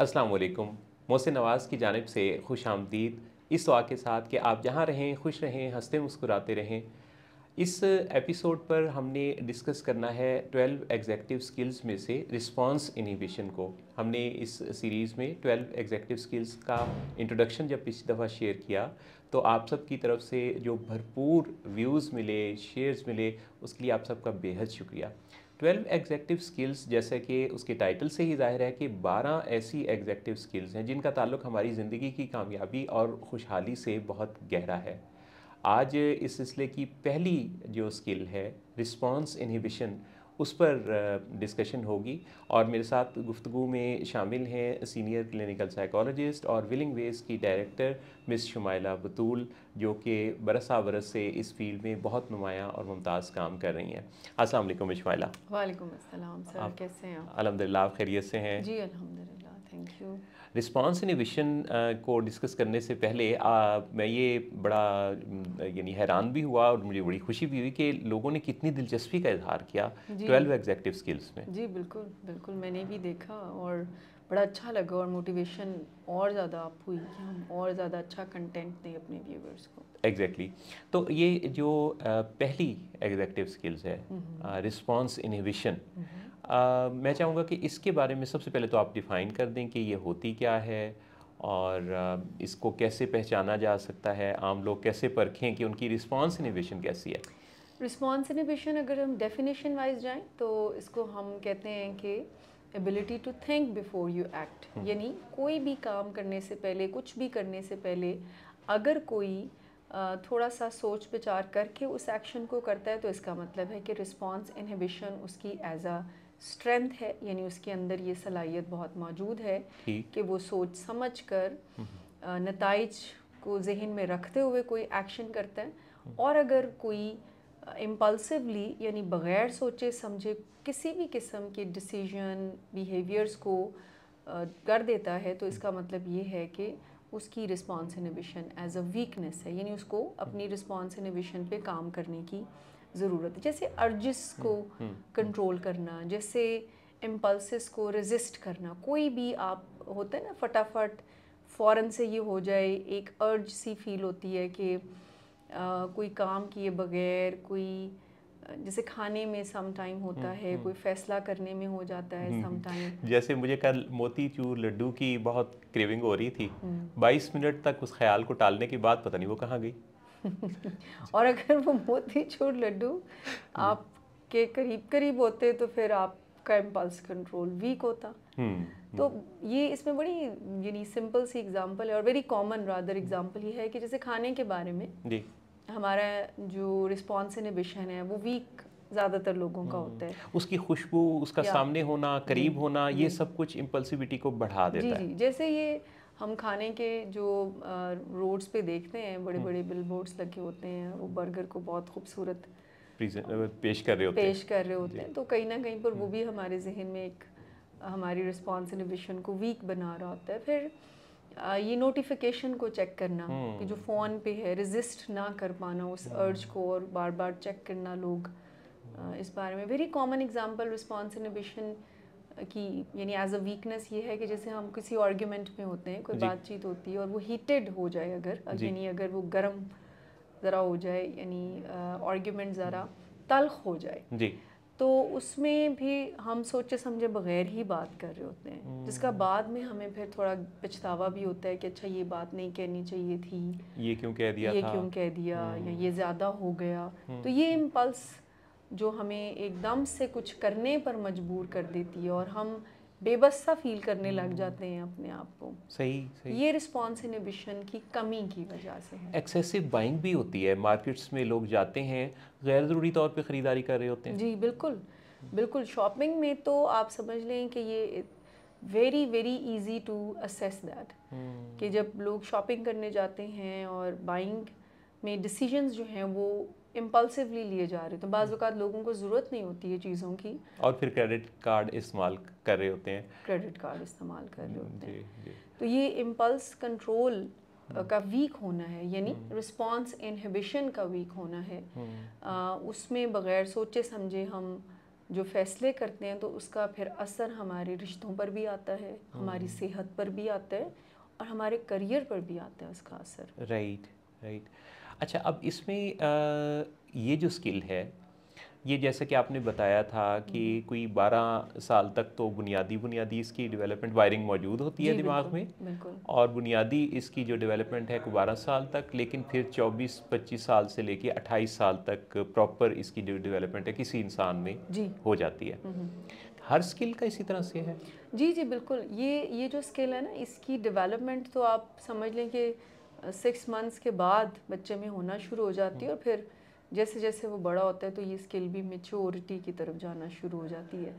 السلام علیکم. محسن نواز کی جانب سے خوش آمدید اس دعا کے ساتھ کہ آپ جہاں رہیں خوش رہیں، ہنستے مسکراتے رہیں. اس ایپیسوڈ پر ہم نے ڈسکس کرنا ہے 12 ایگزیکٹو سکلز میں سے رسپانس انہیبیشن کو. ہم نے اس سیریز میں 12 ایگزیکٹو سکلز کا انٹروڈکشن جب پچھلی دفعہ شیئر کیا تو آپ سب کی طرف سے جو بھرپور ویوز ملے، شیئرز ملے، اس کے لیے آپ سب کا بے حد شکریہ. 12 ایگزیکٹو سکلز جیسا کہ اس کے ٹائٹل سے ہی ظاہر ہے کہ 12 ایسی ایگزیکٹو سکلز ہیں جن کا تعلق ہماری زندگی کی کامیابی اور خوشحالی سے بہت گہرا ہے. آج اس سلسلے کی پہلی جو سکل ہے رسپانس انہیبیشن، اس پر ڈسکشن ہوگی اور میرے ساتھ گفتگو میں شامل ہیں سینئر کلینکل سائیکالوجسٹ اور ولنگ ویز کی ڈائریکٹر مس شمائلہ بطول، جو کہ برسا برس سے اس فیلڈ میں بہت نمایاں اور ممتاز کام کر رہی ہیں. السلام علیکم مس شمائلہ. وعلیکم السلام سر، کیسے ہیں آپ؟ الحمدللہ آپ خیریت سے ہیں؟ جی الحمدللہ، تھینک یو. رسپانس انہیبیشن کو ڈسکس کرنے سے پہلے میں یہ بڑا یعنی حیران بھی ہوا اور مجھے بڑی خوشی بھی ہوئی کہ لوگوں نے کتنی دلچسپی کا اظہار کیا 12 ایگزیکٹو سکلز میں. جی بالکل بالکل، میں نے بھی دیکھا اور بڑا اچھا لگا اور موٹیویشن اور زیادہ اپ ہوئی کہ ہم اور زیادہ اچھا کنٹینٹ دیں اپنے ویورز کو. ایگزیکٹلی. تو یہ جو پہلی ایگزیکٹو سکلز ہے رسپانس انہیبیشن، میں چاہوں گا کہ اس کے بارے میں سب سے پہلے تو آپ ڈیفائن کر دیں کہ یہ ہوتی کیا ہے اور اس کو کیسے پہچانا جا سکتا ہے، عام لوگ کیسے پرکھیں کہ ان کی رسپانس انہیبیشن کیسی ہے. رسپانس انہیبیشن اگر ہم ڈیفینیشن وائز جائیں تو اس کو ہم کہتے ہیں کہ ability to think before you act, یعنی کوئی بھی کام کرنے سے پہلے، کچھ بھی کرنے سے پہلے اگر کوئی تھوڑا سا سوچ بچار کر کے اس ایکشن کو کرتا ہے تو اس کا مطلب ہے کہ رسپانس انہیبیشن اس کی ایز اے اسٹرینتھ ہے، یعنی اس کے اندر یہ صلاحیت بہت موجود ہے کہ وہ سوچ سمجھ کر نتائج کو ذہن میں رکھتے ہوئے کوئی ایکشن کرتا ہے. اور اگر کوئی امپلسولی یعنی بغیر سوچے سمجھے کسی بھی قسم کے ڈیسیژن بیہیویئرس کو کر دیتا ہے تو اس کا مطلب یہ ہے کہ اس کی response inhibition as a weakness ہے، یعنی اس کو اپنی رسپانس انہیبیشن پہ کام کرنے کی ضرورت ہے. جیسے ارجز کو کنٹرول کرنا، جیسے امپلسز کو ریزسٹ کرنا. کوئی بھی آپ ہوتا ہے نا فٹافٹ فوراً سے یہ ہو جائے، ایک ارج سی فیل ہوتی ہے کہ کوئی کام کیے بغیر، کوئی جیسے کھانے میں سم ٹائم ہوتا ہے، کوئی فیصلہ کرنے میں ہو جاتا ہے سم ٹائم. جیسے مجھے کل موتی چور لڈو کی بہت کریونگ ہو رہی تھی، 22 منٹ تک اس خیال کو ٹالنے کے بعد پتہ نہیں وہ کہاں گئی. اور اگر وہ موتی چور لڈو آپ کے قریب ہوتے تو پھر آپ کا امپلس کنٹرول ویک ہوتا. تو یہ اس میں بڑی یعنی سمپل سی اگزامپل ہے اور ویری کامن رادر اگزامپل یہ ہے کہ جیسے کھانے کے بارے میں ہمارا جو رسپانس انہیبیشن ہے وہ ویک زیادہ تر لوگوں کا ہوتا ہے. اس کی خوشبو، اس کا سامنے ہونا، قریب ہونا، یہ سب کچھ امپلسیوٹی کو بڑھا دیتا ہے. جی جیسے یہ ہم کھانے کے جو روڈز پہ دیکھتے ہیں بڑے بڑے بل بورڈز لگے ہوتے ہیں، وہ برگر کو بہت خوبصورت پیش کر رہے ہوتے ہیں تو کہیں نہ کہیں پر وہ بھی ہمارے ذہن میں ایک ہماری رسپانس انہیبیشن کو ویک بنا رہا ہوتا ہے. پھر یہ نوٹیفیکیشن کو چیک کرنا کہ جو فون پہ ہے، ریزسٹ نہ کر پانا اس ارج کو اور بار بار چیک کرنا. لوگ اس بارے میں very common example response inhibition کی یعنی ایز اے ویکنیس یہ ہے کہ جیسے ہم کسی آرگیومنٹ میں ہوتے ہیں، کوئی بات چیت ہوتی ہے اور وہ ہیٹڈ ہو جائے، یعنی اگر وہ گرم ذرا ہو جائے، یعنی آرگیومنٹ ذرا تلخ ہو جائے تو اس میں بھی ہم سوچے سمجھے بغیر ہی بات کر رہے ہوتے ہیں، جس کا بعد میں ہمیں پھر تھوڑا پچھتاوا بھی ہوتا ہے کہ اچھا یہ بات نہیں کہنی چاہیے تھی، یہ کیوں کہہ دیا یا یہ زیادہ ہو گیا. تو یہ امپلس جو ہمیں ایک دم سے کچھ کرنے پر مجبور کر دیتی ہے اور ہم بے بس سا فیل کرنے لگ جاتے ہیں اپنے آپ کو، صحیح یہ رسپانس انہیبیشن کی کمی کی وجہ سے ہے. ایکسیسو بائنگ بھی ہوتی ہے، مارکیٹس میں لوگ جاتے ہیں غیر ضروری طور پہ خریداری کر رہے ہوتے ہیں. جی بالکل بالکل. شاپنگ میں تو آپ سمجھ لیں کہ یہ very very easy to assess that کہ جب لوگ شاپنگ کرنے جاتے ہیں اور بائنگ میں ڈیسیجنز جو ہیں وہ امپلسیولی لیے جا رہے ہیں، تو بعض اوقات لوگوں کو ضرورت نہیں ہوتی ہے چیزوں کی اور پھر کریڈٹ کارڈ استعمال کر رہے ہوتے ہیں. تو یہ امپلس کنٹرول کا ویک ہونا ہے، یعنی رسپانس انہیبیشن کا ویک ہونا ہے. اس میں بغیر سوچے سمجھے ہم جو فیصلے کرتے ہیں تو اس کا پھر اثر ہمارے رشتوں پر بھی آتا ہے, ہماری صحت پر بھی آتا ہے, اور ہمارے کریئر پر بھی آتا ہے اس کا اثر. رائٹ. اچھا, اب اس میں یہ جو اسکل ہے, یہ جیسا کہ آپ نے بتایا تھا کہ کوئی 12 سال تک تو بنیادی اس کی ڈیولپمنٹ وائرنگ موجود ہوتی ہے دماغ میں, اور بنیادی اس کی جو ڈیولپمنٹ ہے 12 سال تک, لیکن پھر 24-25 سال سے لے کے 28 سال تک پراپر اس کی جو ڈیولپمنٹ ہے کسی انسان میں ہو جاتی ہے. ہر اسکل کا اسی طرح سے ہے؟ جی بالکل. یہ جو اسکل ہے نا, اس کی ڈیولپمنٹ تو آپ سمجھ لیں کہ 6 منتھس کے بعد بچے میں ہونا شروع ہو جاتی ہے, اور پھر جیسے جیسے وہ بڑا ہوتا ہے تو یہ اسکل بھی میچورٹی کی طرف جانا شروع ہو جاتی ہے.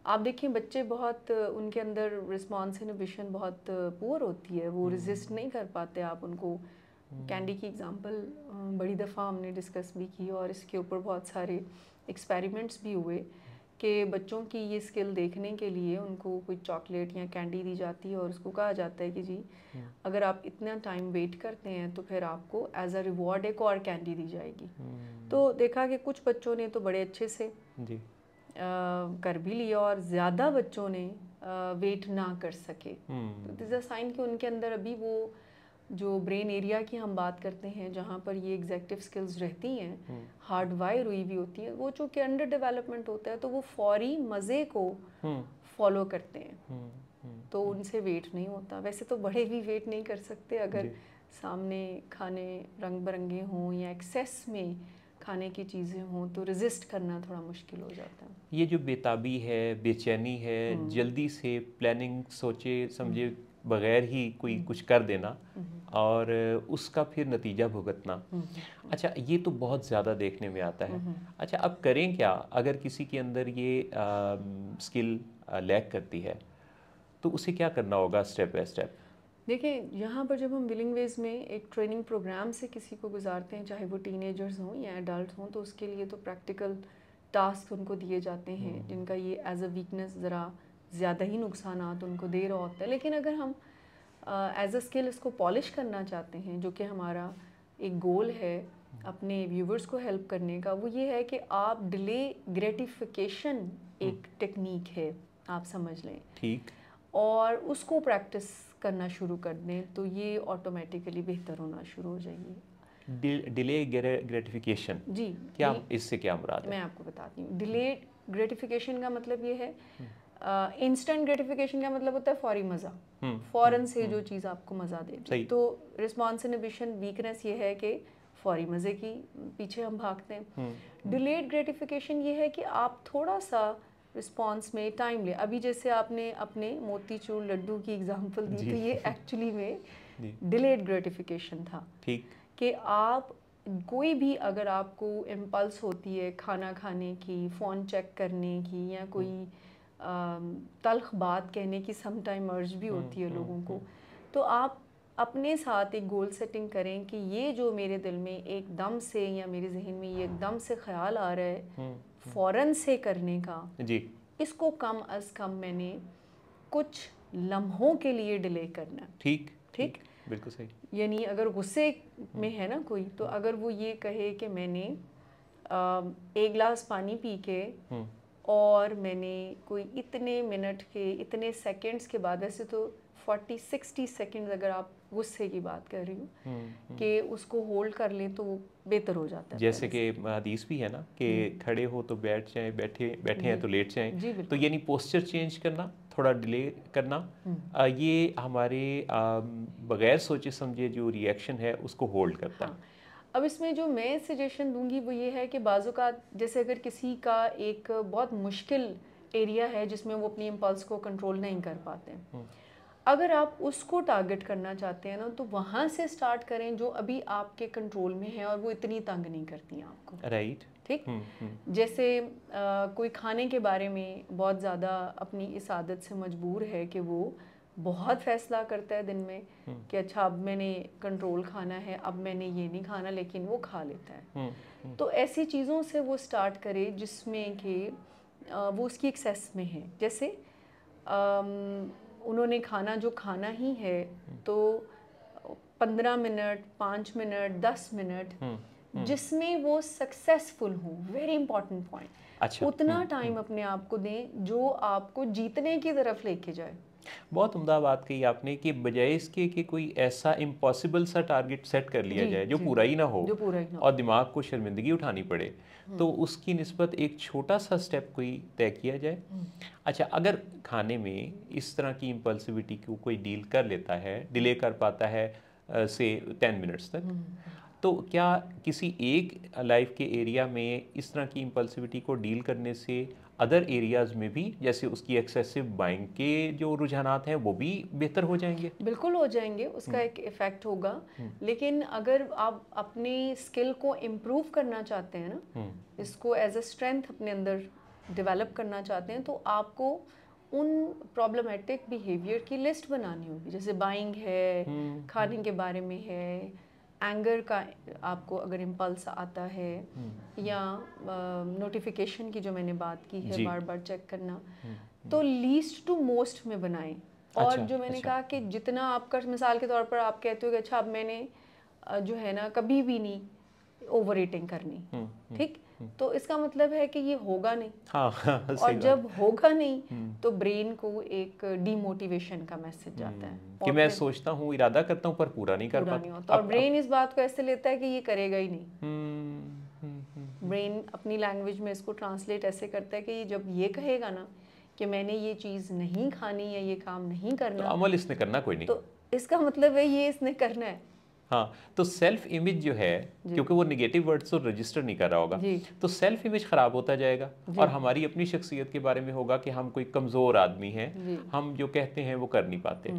آپ دیکھیں بچے بہت, ان کے اندر رسپانس انہیبیشن بہت پور ہوتی ہے, وہ ریزسٹ نہیں کر پاتے. آپ ان کو کینڈی کی اگزامپل بڑی دفعہ ہم نے ڈسکس بھی کی, اور اس کے اوپر بہت سارے ایکسپیریمنٹس بھی ہوئے کہ بچوں کی یہ اسکل دیکھنے کے لیے ان کو کوئی چاکلیٹ یا کینڈی دی جاتی ہے, اور اس کو کہا جاتا ہے کہ جی اگر آپ اتنا ٹائم ویٹ کرتے ہیں تو پھر آپ کو ایز اے ریوارڈ ایک اور کینڈی دی جائے گی. تو دیکھا کہ کچھ بچوں نے تو بڑے اچھے سے کر بھی لیا, اور زیادہ بچوں نے ویٹ نہ کر سکے. تو دس اے سائن کہ ان کے اندر ابھی وہ جو برین ایریا کی ہم بات کرتے ہیں, جہاں پر یہ ایگزیکٹو اسکلز رہتی ہیں, ہارڈ وائر ہوئی ہوئی ہوتی ہیں, وہ چونکہ انڈر ڈیولپمنٹ ہوتا ہے تو وہ فوری مزے کو فالو کرتے ہیں, تو ان سے ویٹ نہیں ہوتا. ویسے تو بڑے بھی ویٹ نہیں کر سکتے اگر سامنے کھانے رنگ برنگے ہوں یا ایکسیس میں کھانے کی چیزیں ہوں, تو ریزسٹ کرنا تھوڑا مشکل ہو جاتا ہے. یہ جو بے تابی ہے, بے چینی ہے, جلدی سے پلاننگ سوچے سمجھے بغیر ہی کوئی کچھ کر دینا اور اس کا پھر نتیجہ بھگتنا, اچھا یہ تو بہت زیادہ دیکھنے میں آتا ہے. اچھا اب کریں کیا اگر کسی کے اندر یہ اسکل لیک کرتی ہے, تو اسے کیا کرنا ہوگا اسٹیپ بائی اسٹیپ؟ دیکھیں یہاں پر جب ہم ولنگ ویز میں ایک ٹریننگ پروگرام سے کسی کو گزارتے ہیں, چاہے وہ ٹین ایجرز ہوں یا ایڈلٹ ہوں, تو اس کے لیے تو پریکٹیکل ٹاسک ان کو دیے جاتے ہیں جن کا یہ ایز اے ویکنس ذرا زیادہ ہی نقصانات ان کو دے رہا ہوتا ہے. لیکن اگر ہم ایز اے اسکل اس کو پالش کرنا چاہتے ہیں, جو کہ ہمارا ایک گول ہے اپنے ویورز کو ہیلپ کرنے کا, وہ یہ ہے کہ آپ ڈیلے گریٹیفیکیشن ایک ٹیکنیک ہے, آپ سمجھ لیں, ٹھیک, اور اس کو پریکٹس کرنا شروع کر دیں تو یہ آٹومیٹیکلی بہتر ہونا شروع ہو جائے گی. ڈیلے گریٹیفیکیشن, جی کیا اس سے کیا مراد ہے؟ میں آپ کو بتاتی ہوں. ڈیلے گریٹیفیکیشن کا مطلب یہ ہے, انسٹنٹ گریٹیفیکیشن کا مطلب ہوتا ہے فوری مزہ, فوراً سے جو چیز آپ کو مزہ دے دی. تو رسپانس انہیبیشن ویکنیس یہ ہے کہ فوری مزے کی پیچھے ہم بھاگتے ہیں. ڈیلیڈ گریٹیفیکیشن یہ ہے کہ آپ تھوڑا سا رسپانس میں ٹائم لیں. ابھی جیسے آپ نے اپنے موتی چور لڈو کی اگزامپل دی, تو یہ ایکچولی میں ڈیلیڈ گریٹیفیکیشن تھا. ٹھیک, کہ آپ کوئی بھی اگر آپ کو امپلس ہوتی ہے کھانا کھانے کی, فون چیک کرنے کی, یا کوئی تلخ بات کہنے کی سم ٹائم ارج بھی ہوتی ہے لوگوں کو, تو آپ اپنے ساتھ ایک گول سیٹنگ کریں کہ یہ جو میرے دل میں ایک دم سے یا میرے ذہن میں یہ ایک دم سے خیال آ رہا ہے فوراً سے کرنے کا, اس کو کم از کم میں نے کچھ لمحوں کے لیے ڈیلے کرنا. ٹھیک, بالکل صحیح. یعنی اگر غصے میں ہے نا کوئی, تو اگر وہ یہ کہے کہ میں نے 1 گلاس پانی پی کے اور میں نے کوئی اتنے منٹ کے اتنے سیکنڈز کے بعد, ویسے تو 40-60 سیکنڈز اگر آپ غصے کی بات کر رہی ہوں, کہ اس کو ہولڈ کر لیں تو وہ بہتر ہو جاتا ہے. جیسے کہ حدیث بھی ہے نا کہ کھڑے ہو تو بیٹھ جائیں, بیٹھے ہیں تو لیٹ جائیں. تو یعنی پوسچر چینج کرنا, تھوڑا ڈیلے کرنا, یہ ہمارے بغیر سوچے سمجھے جو ری ایکشن ہے اس کو ہولڈ کرتا ہے. اب اس میں جو میں سجیشن دوں گی وہ یہ ہے کہ بعض اوقات جیسے اگر کسی کا ایک بہت مشکل ایریا ہے جس میں وہ اپنی امپلس کو کنٹرول نہیں کر پاتے, اگر آپ اس کو ٹارگٹ کرنا چاہتے ہیں نا, تو وہاں سے سٹارٹ کریں جو ابھی آپ کے کنٹرول میں ہے اور وہ اتنی تنگ نہیں کرتی ہیں آپ کو. رائٹ, ٹھیک, جیسے کوئی کھانے کے بارے میں بہت زیادہ اپنی اس عادت سے مجبور ہے کہ وہ بہت فیصلہ کرتا ہے دن میں کہ اچھا اب میں نے کنٹرول کھانا ہے, اب میں نے یہ نہیں کھانا, لیکن وہ کھا لیتا ہے. تو ایسی چیزوں سے وہ سٹارٹ کرے جس میں کہ وہ اس کی ایکسیس میں ہے. جیسے انہوں نے کھانا جو کھانا ہی ہے تو 15 منٹ, 5 منٹ, 10 منٹ جس میں وہ سکسیسفل ہوں. Very important point. اچھا. اتنا ٹائم اپنے آپ کو دیں جو آپ کو جیتنے کی طرف لے کے جائے. بہت عمدہ بات کہی آپ نے کہ بجائے اس کے کہ کوئی ایسا امپاسبل سا ٹارگٹ سیٹ کر لیا جائے جو پورا ہی نہ ہو اور دماغ کو شرمندگی اٹھانی پڑے، تو اس کی نسبت ایک چھوٹا سا سٹیپ کوئی طے کیا جائے. اچھا، اگر کھانے میں اس طرح کی امپلسیوٹی کو کوئی ڈیل کر لیتا ہے، ڈیلے کر پاتا ہے سے 10 منٹس تک، تو کیا کسی ایک لائف کے ایریا میں اس طرح کی امپلسیوٹی کو ڈیل کرنے سے ادر ایریاز میں بھی، جیسے اس کی ایکسیسو بائنگ کے جو رجحانات ہیں، وہ بھی بہتر ہو جائیں گے؟ بالکل ہو جائیں گے، اس کا ایک ایفیکٹ ہوگا. لیکن اگر آپ اپنی اسکل کو امپروو کرنا چاہتے ہیں نا، اس کو ایز اے اسٹرینتھ اپنے اندر ڈیولپ کرنا چاہتے ہیں، تو آپ کو ان پرابلمٹک بیہیویئر کی لسٹ بنانی ہوگی. جیسے بائنگ ہے، کھانے کے بارے میں ہے، اینگر کا آپ کو اگر امپلس آتا ہے، یا نوٹیفیکیشن کی جو میں نے بات کی ہے بار بار چیک کرنا، تو لیسٹ ٹو موسٹ میں بنائیں. اور جو میں نے کہا کہ جتنا آپ کا، مثال کے طور پر آپ کہتے ہو کہ اچھا اب میں نے جو ہے نا کبھی بھی نہیں اوور ایٹنگ کرنی، ٹھیک، تو اس کا مطلب ہے کہ یہ ہوگا نہیں. اور جب ہوگا نہیں تو برین کو ایک ڈی موٹیویشن کا میسج جاتا ہے کہ میں سوچتا ہوں، ارادہ کرتا ہوں، پر پورا نہیں کر پاتا. اور برین اس بات کو ایسے لیتا ہے کہ یہ کرے گا ہی نہیں. برین اپنی لینگویج میں اس کو ٹرانسلیٹ ایسے کرتا ہے کہ یہ جب یہ کہے گا نا کہ میں نے یہ چیز نہیں کھانی یا یہ کام نہیں کرنا، تو عمل اس نے کرنا کوئی نہیں. تو اس کا مطلب ہے یہ اس نے کرنا ہے. ہاں، تو سیلف امیج جو ہے، کیونکہ وہ نگیٹو ورڈز کو رجسٹر نہیں کر رہا ہوگا، تو سیلف امیج خراب ہوتا جائے گا، اور ہماری اپنی شخصیت کے بارے میں ہوگا کہ ہم کوئی کمزور آدمی ہیں، ہم جو کہتے ہیں وہ کر نہیں پاتے.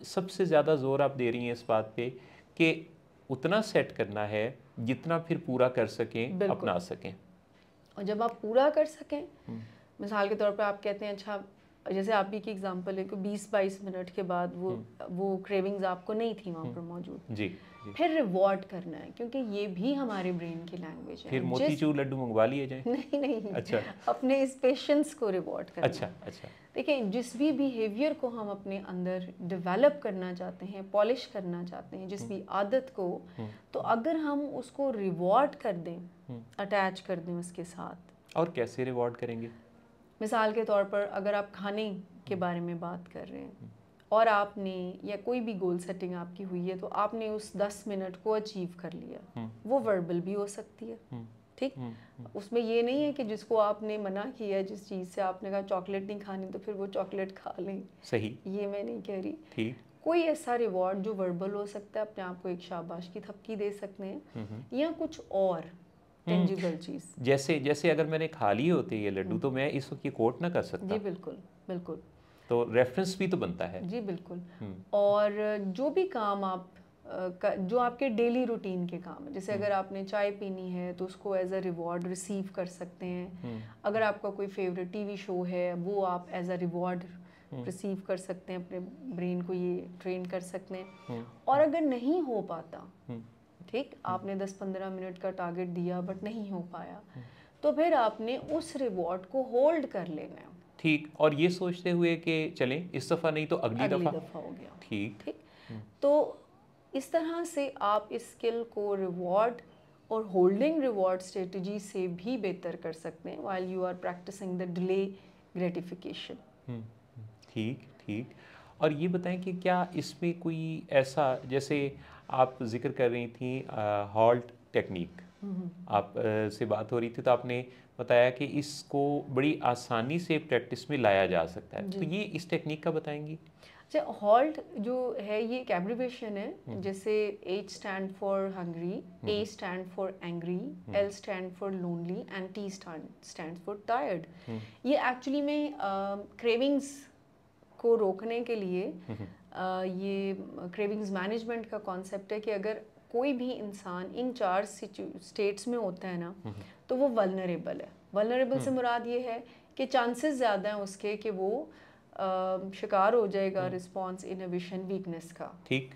سب سے زیادہ زور آپ دے رہی ہیں اس بات پہ کہ اتنا سیٹ کرنا ہے جتنا پھر پورا کر سکیں، اپنا سکیں. اور جب آپ پورا کر سکیں، مثال کے طور پر آپ کہتے ہیں اچھا، جیسے آپ ہی کی اگزامپل ہے کہ 20-22 منٹ کے بعد وہ کریونگز آپ کو نہیں تھی وہاں پر موجود، پھر ریوارڈ کرنا ہے، کیونکہ یہ بھی ہمارے برین کی لینگویج ہے. پھر موتی چور لڈو منگوا لیے جائیں؟ نہیں، اچھا، اپنے اس پیشنس کو ریوارڈ کرنا. اچھا. دیکھیں، جس بھی بیہیویئر کو ہم اپنے اندر ڈیولپ کرنا چاہتے ہیں، پالش کرنا چاہتے ہیں، جس بھی عادت کو، تو اگر ہم اس کو ریوارڈ کر دیں، اٹیچ کر دیں اس کے ساتھ. اور کیسے ریوارڈ کریں گے؟ مثال کے طور پر اگر آپ کھانے کے بارے میں بات کر رہے ہیں اور آپ نے، یا کوئی بھی گول سیٹنگ آپ کی ہوئی ہے، تو آپ نے اس 10 منٹ کو اچیو کر لیا، وہ وربل بھی ہو سکتی ہے، ٹھیک. اس میں یہ نہیں ہے کہ جس کو آپ نے منع کیا ہے، جس چیز سے آپ نے کہا چاکلیٹ نہیں کھانی، تو پھر وہ چاکلیٹ کھا لیں. صحیح، یہ میں نہیں کہہ رہی. ٹھیک. کوئی ایسا ریوارڈ جو وربل ہو سکتا ہے، اپنے آپ کو ایک شاباش کی تھپکی دے سکتے ہیں، یا کچھ اور ٹینجیبل چیز. جیسے اگر میں نے کھا لیے ہوتے یہ لڈو، تو میں اس وقت یہ کوٹ نہ کر سکتا. جی بالکل. تو ریفرنس بھی تو بنتا ہے. جی بالکل. اور جو بھی کام جو آپ کے ڈیلی روٹین کے کام ہیں، جیسے اگر آپ نے چائے پینی ہے تو اس کو ایز اے ریوارڈ ریسیو کر سکتے ہیں. اگر آپ کا کوئی فیوریٹ ٹی وی شو ہے، وہ آپ ایز اے ریوارڈ ریسیو کر سکتے ہیں، اپنے برین کو یہ ٹرین کر سکتے ہیں. اور اگر نہیں ہو پاتا، ٹھیک، آپ نے 10-15 منٹ کا ٹارگٹ دیا بٹ نہیں ہو پایا، تو پھر آپ نے اس ریوارڈ کو ہولڈ کر لینا ہے. ٹھیک. اور یہ سوچتے ہوئے کہ چلیں اس دفعہ نہیں تو اگلی دفعہ ہو گیا. ٹھیک. تو اس طرح سے آپ اس اسکل کو ریوارڈ اور ہولڈنگ ریوارڈ اسٹریٹجی سے بھی بہتر کر سکتے ہیں while you are practicing the delay gratification. ٹھیک. اور یہ بتائیں کہ کیا اس میں کوئی ایسا، جیسے آپ ذکر کر رہی تھیں ہالٹ ٹیکنیک، آپ سے بات ہو رہی تھی، تو آپ نے بتایا کہ اس کو بڑی آسانی سے پریکٹس میں لایا جا سکتا ہے. تو یہ اس ٹیکنیک کا بتائیں گی؟ اچھا، ہالٹ جو ہے یہ ایک ایبریویشن ہے، جیسے H stand for hungry, A stand for angry, L stand for lonely, and T stand for tired. یہ ایکچولی میں کریونگز کو روکنے کے لیے یہ کریونگز مینجمنٹ کا کانسیپٹ ہے کہ اگر کوئی بھی انسان ان 4 اسٹیٹس میں ہوتا ہے نا، تو وہ ولنریبل ہے. ولنریبل سے مراد یہ ہے کہ چانسز زیادہ ہیں اس کے کہ وہ شکار ہو جائے گا رسپانس انہیبیشن ویکنس کا. ٹھیک.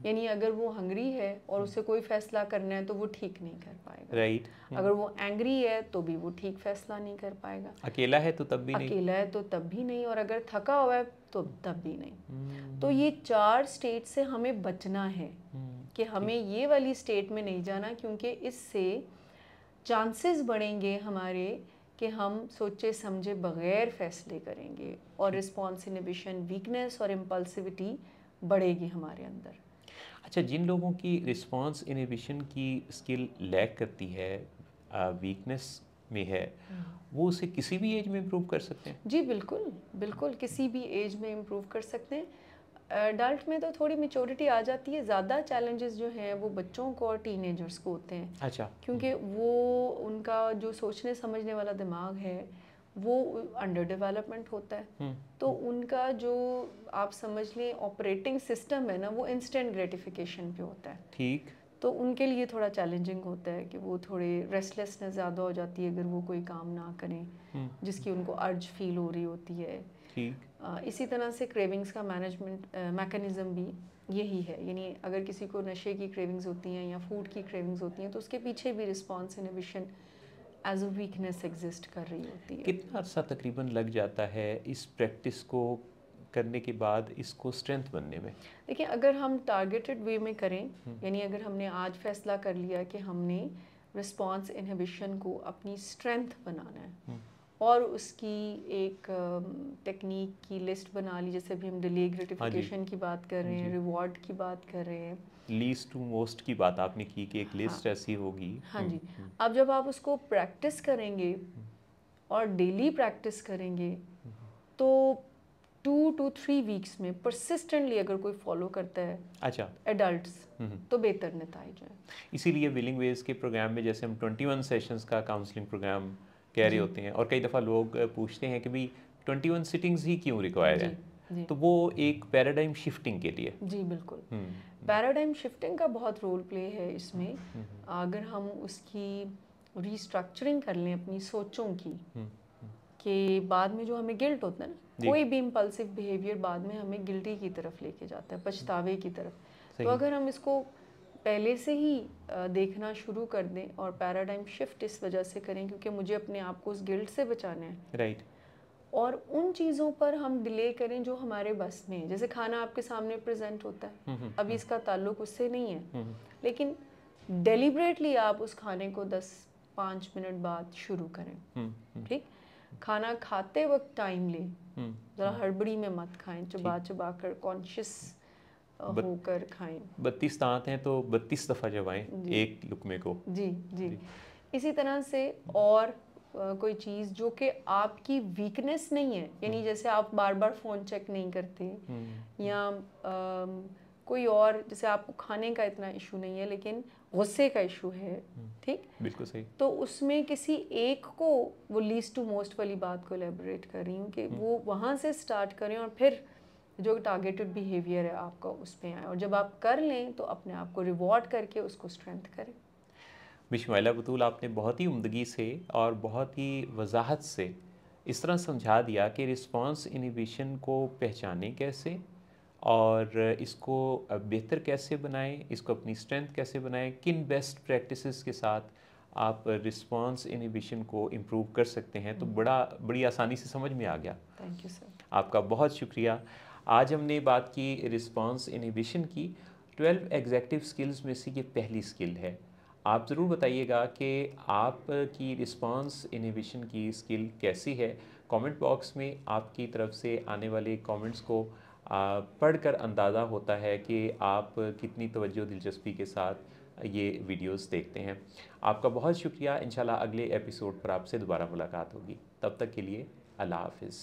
یعنی اگر وہ ہنگری ہے اور اسے کوئی فیصلہ کرنا ہے تو وہ ٹھیک نہیں کر پائے گا. رائٹ. اگر وہ اینگری ہے تو بھی وہ ٹھیک فیصلہ نہیں کر پائے گا. اکیلا ہے تو تب بھی نہیں. اور اگر تھکا ہوا ہے تو تب بھی نہیں. تو یہ 4 اسٹیٹ سے ہمیں بچنا ہے. کہ ہمیں یہ والی اسٹیٹ میں نہیں جانا، کیونکہ اس سے چانسز بڑھیں گے ہمارے کہ ہم سوچے سمجھے بغیر فیصلے کریں گے، اور رسپانس انہیبیشن ویکنس اور امپلسیوٹی بڑھے گی ہمارے اندر. اچھا، جن لوگوں کی رسپانس انہیبیشن کی اسکل لیک کرتی ہے، ویکنس میں ہے، وہ اسے کسی بھی ایج میں امپروو کر سکتے ہیں؟ جی بالکل بالکل، کسی بھی ایج میں امپروو کر سکتے ہیں. ایڈلٹ میں تو تھوڑی میچورٹی آ جاتی ہے. زیادہ چیلنجز جو ہیں وہ بچوں کو اور ٹین ایجرس کو ہوتے ہیں. اچھا. کیونکہ وہ ان کا جو سوچنے سمجھنے والا دماغ ہے وہ انڈر ڈیولپمنٹ ہوتا ہے. تو ان کا جو آپ سمجھ لیں آپریٹنگ سسٹم ہے نا، وہ انسٹنٹ گریٹیفیکیشن پہ ہوتا ہے. ٹھیک. تو ان کے لیے تھوڑا چیلنجنگ ہوتا ہے کہ وہ تھوڑے ریسٹلیسنس زیادہ ہو جاتی ہے اگر وہ کوئی کام نہ کریں جس کی ان کو ارج فیل ہو رہی ہوتی ہے. ٹھیک. اسی طرح سے کریونگز کا مینجمنٹ میکانزم بھی یہی ہے. یعنی اگر کسی کو نشے کی کریونگز ہوتی ہیں یا فوڈ کی کریونگز ہوتی ہیں تو اس کے پیچھے بھی response inhibition as a weakness exist کر رہی ہوتی ہے. کتنا عرصہ تقریباً لگ جاتا ہے اس پریکٹس کو کرنے کے بعد اس کو اسٹرینتھ بننے میں؟ دیکھیں، اگر ہم ٹارگیٹڈ وے میں کریں، یعنی اگر ہم نے آج فیصلہ کر لیا کہ ہم نے رسپانس انہیبیشن کو اپنی اسٹرینتھ بنانا ہے اور اس کی ایک ٹیکنیک کی لسٹ بنا لی، جیسے ابھی ہم ڈیلے گریٹیفیکیشن کی بات کر رہے ہیں، ریوارڈ کی بات کر رہے ہیں، لیسٹ ٹو موسٹ کی بات آپ نے کی کہ ایک لسٹ ایسی ہوگی. ہاں جی. اب جب آپ اس کو پریکٹس کریں گے اور ڈیلی پریکٹس کریں گے تو 2 to 3 ویکس میں پرسسٹنٹلی اگر کوئی فالو کرتا ہے اچھا ایڈلٹس تو بہتر نتائج ہیں. اسی لیے ولنگ ویز کے پروگرام میں جیسے ہم 21 سیشنز کا کاؤنسلنگ پروگرام کہہ رہے ہوتے ہیں، اور کئی دفعہ لوگ پوچھتے ہیں کہ بھئی 21 سٹنگز ہی کیوں ریکوائر ہیں، تو وہ ایک پیراڈائم شفٹنگ کے لیے. جی بالکل، پیراڈائم شفٹنگ کا بہت رول پلے ہے اس میں. اگر ہم اس کی ریسٹرکچرنگ کر لیں اپنی سوچوں کی، کہ بعد میں جو ہمیں گلٹ ہوتا ہے نا، کوئی بھی امپلسو بیہیویئر بعد میں ہمیں گلٹی کی طرف لے کے جاتا ہے، پچھتاوے کی طرف. تو اگر ہم اس کو پہلے سے ہی دیکھنا شروع کر دیں اور پیراڈائم شفٹ اس وجہ سے کریں کیونکہ مجھے اپنے آپ کو اس گلٹ سے بچانا ہے، رائٹ، اور ان چیزوں پر ہم ڈیلے کریں جو ہمارے بس میں ہے. جیسے کھانا آپ کے سامنے پریزنٹ ہوتا ہے، ابھی اس کا تعلق اس سے نہیں ہے، لیکن ڈیلیبریٹلی آپ اس کھانے کو 5 منٹ بعد شروع کریں. ٹھیک، کھانا کھاتے وقت ٹائم لیں، ذرا ہڑبڑی میں مت کھائیں، چبا چبا کر کانشیس ہو کر کھائیں. 32 دانت ہیں تو 32 دفعہ چبائیں ایک لقمے کو. جی جی. اسی طرح سے اور کوئی چیز جو کہ آپ کی ویکنیس نہیں ہے، یعنی جیسے آپ بار بار فون چیک نہیں کرتے، یا کوئی اور، جیسے آپ کو کھانے کا اتنا ایشو نہیں ہے لیکن غصے کا ایشو ہے، ٹھیک، بالکل صحیح. تو اس میں کسی ایک کو، وہ لیسٹ ٹو موسٹ والی بات کو الیبوریٹ کر رہی ہوں کہ وہ وہاں سے سٹارٹ کریں اور پھر جو ٹارگیٹڈ بیہیویئر ہے آپ کا اس پہ آئیں، اور جب آپ کر لیں تو اپنے آپ کو ریوارڈ کر کے اس کو اسٹرینتھ کریں. بشمائلہ بطول، آپ نے بہت ہی عمدگی سے اور بہت ہی وضاحت سے اس طرح سمجھا دیا کہ رسپانس انہیبیشن کو پہچانیں کیسے اور اس کو بہتر کیسے بنائیں، اس کو اپنی اسٹرینتھ کیسے بنائیں، کن بیسٹ پریکٹسز کے ساتھ آپ رسپانس انہیبیشن کو امپروو کر سکتے ہیں. تو بڑی آسانی سے سمجھ میں آ گیا. Thank you sir. آپ کا بہت شکریہ. آج ہم نے بات کی رسپانس انہیبیشن کی. 12 ایگزیکٹو سکلز میں سے یہ پہلی سکل ہے. آپ ضرور بتائیے گا کہ آپ کی رسپانس انہیبیشن کی سکل کیسی ہے. کامنٹ باکس میں آپ کی طرف سے آنے والے کامنٹس کو پڑھ کر اندازہ ہوتا ہے کہ آپ کتنی توجہ دلچسپی کے ساتھ یہ ویڈیوز دیکھتے ہیں. آپ کا بہت شکریہ. انشاءاللہ اگلے ایپیسوڈ پر آپ سے دوبارہ ملاقات ہوگی. تب تک کے لیے اللہ حافظ.